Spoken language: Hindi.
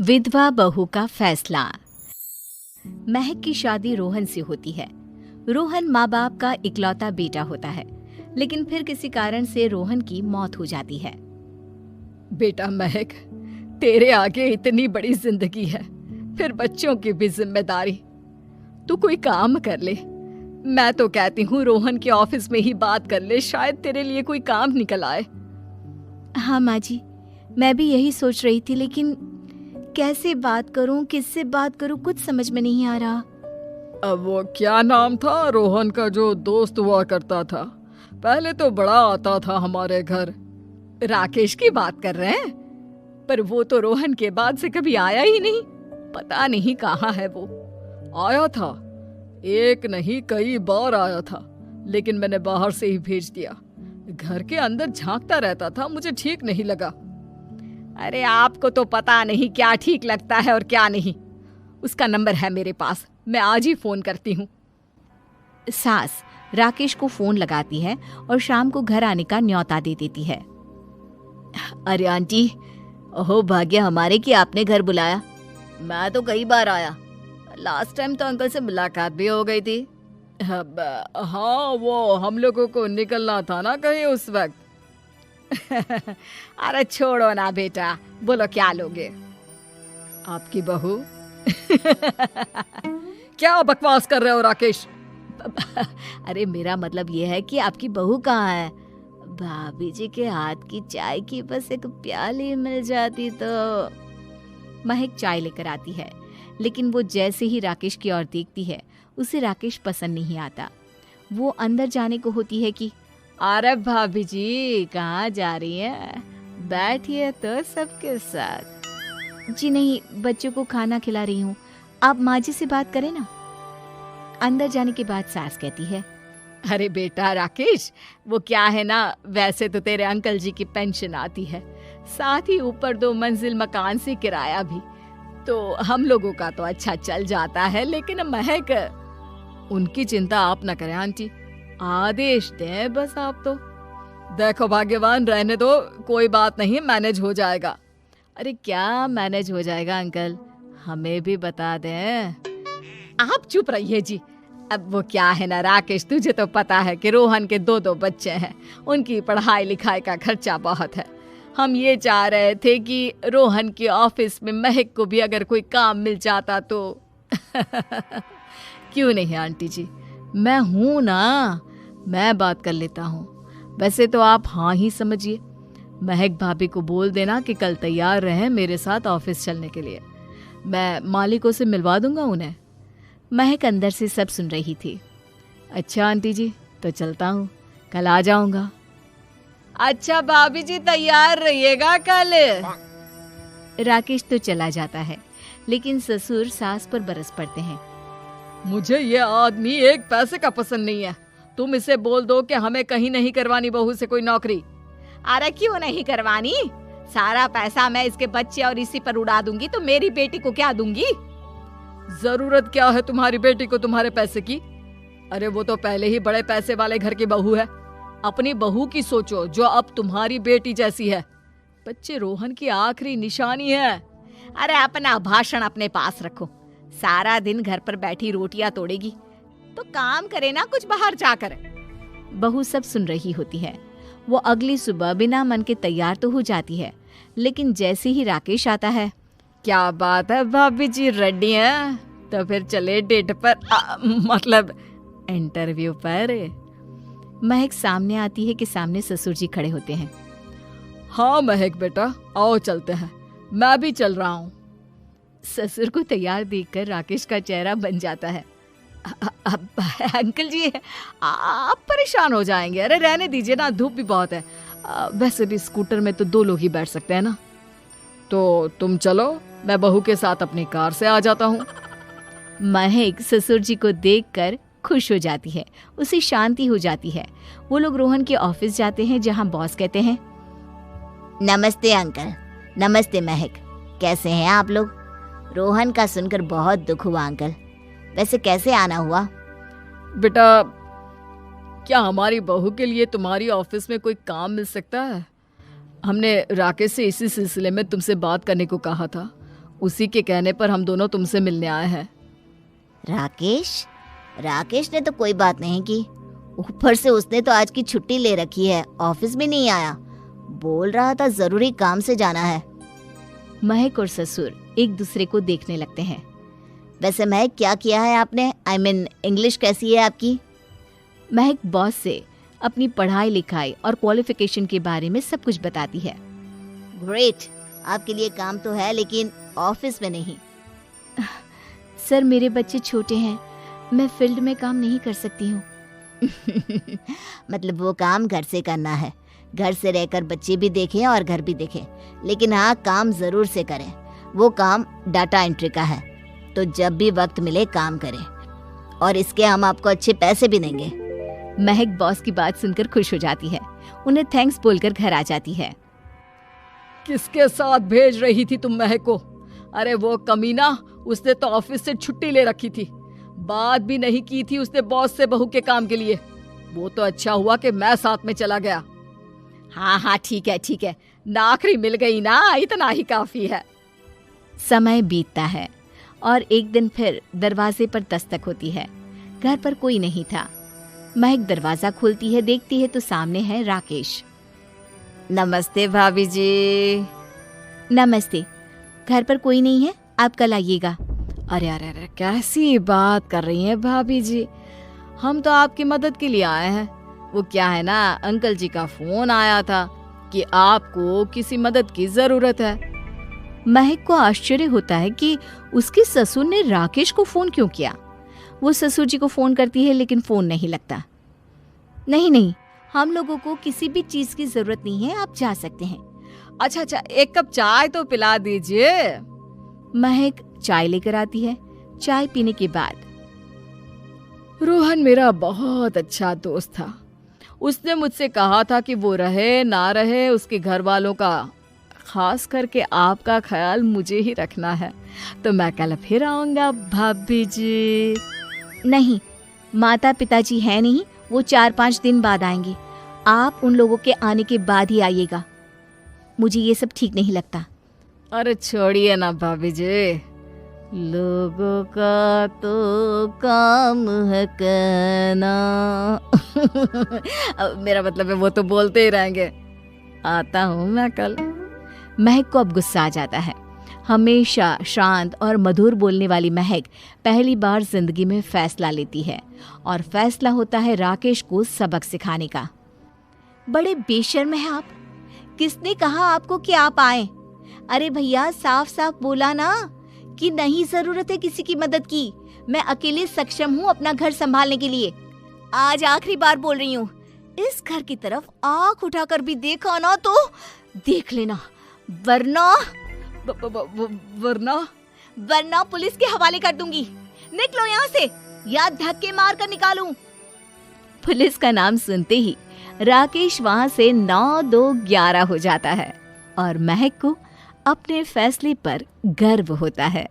विधवा बहू का फैसला। महक की शादी रोहन से होती है। रोहन माँ बाप का इकलौता बेटा होता है, लेकिन फिर किसी कारण से रोहन की मौत हो जाती है। बेटा महक, तेरे आगे इतनी बड़ी जिंदगी है, फिर बच्चों की भी जिम्मेदारी। तू कोई काम कर ले। मैं तो कहती हूँ रोहन के ऑफिस में ही बात कर ले, शायद तेरे लिए कोई काम निकल आए। हाँ माँ जी, मैं भी यही सोच रही थी, लेकिन कैसे बात करूं, किससे बात करूं, कुछ समझ में नहीं आ रहा। अब वो क्या नाम था रोहन का जो दोस्त हुआ करता था, पहले तो बड़ा आता था हमारे घर। राकेश की बात कर रहे हैं? पर वो तो रोहन के बाद से कभी आया ही नहीं, पता नहीं कहाँ है वो। आया था, एक नहीं कई बार आया था, लेकिन मैंने बाहर से ही भेज दिया। घर के अंदर झांकता रहता था, मुझे ठीक नहीं लगा। अरे आपको तो पता नहीं क्या ठीक लगता है और क्या नहीं। उसका नंबर है मेरे पास, मैं आज ही फोन करती हूँ। सास राकेश को फोन लगाती है और शाम को घर आने का न्योता दे देती है। अरे आंटी, ओहो भाग्य हमारे कि आपने घर बुलाया। मैं तो कई बार आया, लास्ट टाइम तो अंकल से मुलाकात भी हो गई थी। हाँ, वो हम लोगों को निकलना था ना कहीं उस वक्त। अरे छोड़ो ना बेटा, बोलो क्या लोगे? आपकी बहू। क्या बकवास कर रहे हो राकेश? अरे मेरा मतलब ये है कि आपकी बहू कहाँ है? भाभी जी के हाथ की चाय की बस एक प्याली मिल जाती तो। महक चाय लेकर आती है, लेकिन वो जैसे ही राकेश की ओर देखती है, उसे राकेश पसंद नहीं आता। वो अंदर जाने को होती है कि अरे भाभी जी कहाँ जा रही हैं? बैठिए तो सबके साथ। जी नहीं, बच्चों को खाना खिला रही हूँ, आप माँ जी से बात करें ना। अंदर जाने के बाद सास कहती है, अरे बेटा राकेश, वो क्या है ना, वैसे तो तेरे अंकल जी की पेंशन आती है, साथ ही ऊपर 2 मंजिल मकान से किराया भी, तो हम लोगों का तो अच्छा चल जाता है। लेकिन महक, उनकी चिंता आप न करें आंटी, आदेश दें बस आप तो। देखो भाग्यवान, रहने दो, कोई बात नहीं, मैनेज हो जाएगा। अरे क्या मैनेज हो जाएगा अंकल, हमें भी बता दें। आप चुप रहिए जी। अब वो क्या है ना राकेश, तुझे तो पता है कि रोहन के 2 बच्चे हैं, उनकी पढ़ाई लिखाई का खर्चा बहुत है। हम ये चाह रहे थे कि रोहन के ऑफिस में महक को भी अगर कोई काम मिल जाता तो। क्यों नहीं आंटी जी, मैं हूं ना, मैं बात कर लेता हूँ। वैसे तो आप हाँ ही समझिए। महक भाभी को बोल देना कि कल तैयार रहें मेरे साथ ऑफिस चलने के लिए। मैं मालिकों से मिलवा दूंगा उन्हें। महक अंदर से सब सुन रही थी। अच्छा आंटी जी, तो चलता हूँ, कल आ जाऊंगा। अच्छा भाभी जी, तैयार रहिएगा कल। राकेश तो चला जाता है, लेकिन ससुर सास पर बरस पड़ते हैं। मुझे ये आदमी एक पैसे का पसंद नहीं है। तुम इसे बोल दो कि हमें कहीं नहीं करवानी बहू से कोई नौकरी। अरे क्यों नहीं करवानी? सारा पैसा मैं इसके बच्चे और इसी पर उड़ा दूंगी, तो मेरी बेटी को क्या दूंगी? जरूरत क्या है तुम्हारी बेटी को तुम्हारे पैसे की? अरे वो तो पहले ही बड़े पैसे वाले घर की बहू है। अपनी बहू की सोचो जो अब तुम्हारी बेटी जैसी है। बच्चे रोहन की आखिरी निशानी है। अरे अपना भाषण अपने पास रखो। सारा दिन घर पर बैठी रोटियां तोड़ेगी, तो काम करे ना कुछ बाहर जाकर। बहू सब सुन रही होती है। वो अगली सुबह बिना मन के तैयार तो हो जाती है, लेकिन जैसे ही राकेश आता है, क्या बात है भाभी जी, रेडी हैं? तो फिर चले डेट पर, मतलब इंटरव्यू पर। महक सामने आती है कि सामने ससुर जी खड़े होते हैं। हाँ महक बेटा, आओ चलते हैं, मैं भी चल रहा हूँ। ससुर को तैयार देखकर राकेश का चेहरा बन जाता है। अंकल जी, आप परेशान हो जाएंगे। अरे रहने दीजिए ना, धूप भी बहुत है। वैसे भी स्कूटर में तो 2 लोग ही बैठ सकते हैं ना। तो तुम चलो, मैं बहू के साथ अपनी कार से आ जाता हूँ। महक ससुर जी को देखकर खुश हो जाती है, उसे शांति हो जाती है। वो लोग रोहन के ऑफिस जाते हैं, जहाँ बॉस कहते हैं, नमस्ते अंकल। नमस्ते महक, कैसे हैं आप लोग? रोहन का सुनकर बहुत दुख हुआ अंकल। वैसे कैसे आना हुआ? बेटा, क्या हमारी बहू के लिए तुम्हारी ऑफिस में कोई काम मिल सकता है? हमने राकेश से इसी सिलसिले में तुमसे बात करने को कहा था। उसी के कहने पर हम दोनों तुमसे मिलने आए हैं। राकेश ने तो कोई बात नहीं की, ऊपर से उसने तो आज की छुट्टी ले रखी है, ऑफिस भी नहीं आया, बोल रहा था जरूरी काम से जाना है। महक और ससुर एक दूसरे को देखने लगते हैं। वैसे महक क्या किया है आपने? I mean, इंग्लिश कैसी है आपकी? महक बॉस से अपनी पढ़ाई लिखाई और क्वालिफिकेशन के बारे में सब कुछ बताती है। ग्रेट, आपके लिए काम तो है लेकिन ऑफिस में नहीं। सर मेरे बच्चे छोटे हैं, मैं फील्ड में काम नहीं कर सकती हूँ। मतलब वो काम घर से करना है, घर से रहकर बच्चे भी देखें और घर भी देखें, लेकिन हाँ काम जरूर से करें। वो काम डाटा एंट्री का है, तो जब भी वक्त मिले काम करें, और इसके हम आपको अच्छे पैसे भी देंगे। महक बॉस की बात सुनकर खुश हो जाती है, उन्हें थैंक्स बोलकर घर आ जाती है। किसके साथ भेज रही थी तुम महक को? अरे वो कमीना, उसने तो ऑफिस से छुट्टी ले रखी थी, बात भी नहीं की थी उसने बॉस से बहू के काम के लिए। वो तो अच्छा हुआ कि मैं साथ में चला गया। हाँ ठीक है, नौकरी मिल गई ना, इतना ही काफी है। समय बीतता है और एक दिन फिर दरवाजे पर दस्तक होती है। घर पर कोई नहीं था। महक दरवाजा खोलती है, देखती है तो सामने है राकेश। नमस्ते भाभी जी। नमस्ते, घर पर कोई नहीं है, आप कल आइएगा। अरे कैसी बात कर रही हैं भाभी जी, हम तो आपकी मदद के लिए आए हैं। वो क्या है ना, अंकल जी का फोन आया था कि आपको किसी मदद की जरूरत है। महक को आश्चर्य होता है कि उसके ससुर ने राकेश को फोन क्यों किया। वो ससुर जी को फोन करती है लेकिन फोन नहीं लगता। नहीं, हम लोगों को किसी भी चीज की जरूरत नहीं है, आप जा सकते हैं। अच्छा, एक कप चाय तो पिला दीजिए। महक चाय लेकर आती है। चाय पीने के बाद, रोहन मेरा बहुत अच्छा दोस्त था, उसने मुझसे कहा था कि वो रहे ना रहे उसके घर वालों का, खास करके आपका ख्याल मुझे ही रखना है, तो मैं कल फिर आऊंगा भाभी जी। नहीं, माता पिताजी है नहीं, वो 4-5 दिन बाद आएंगे, आप उन लोगों के आने के बाद ही आइएगा। मुझे ये सब ठीक नहीं लगता। अरे छोड़िए ना भाभी जी, लोगों का तो काम है कहना। मेरा मतलब है वो तो बोलते ही रहेंगे। आता हूँ मैं कल। महक को अब गुस्सा आ जाता है। हमेशा शांत और मधुर बोलने वाली महक पहली बार जिंदगी में फैसला लेती है, और फैसला होता है राकेश को सबक सिखाने का। बड़े बेशर्म हैं आप, किसने कहा आपको कि आप आए? अरे भैया, साफ साफ बोला ना कि नहीं जरूरत है किसी की मदद की, मैं अकेले सक्षम हूँ अपना घर संभालने के लिए। आज आखिरी बार बोल रही हूँ, इस घर की तरफ आंख उठाकर भी देखा ना तो देख लेना, वरना पुलिस के हवाले कर दूंगी। निकलो यहाँ से, या धक्के मार कर निकालूं। पुलिस का नाम सुनते ही राकेश वहां से 9-2-11 हो जाता है, और महक को अपने फैसले पर गर्व होता है।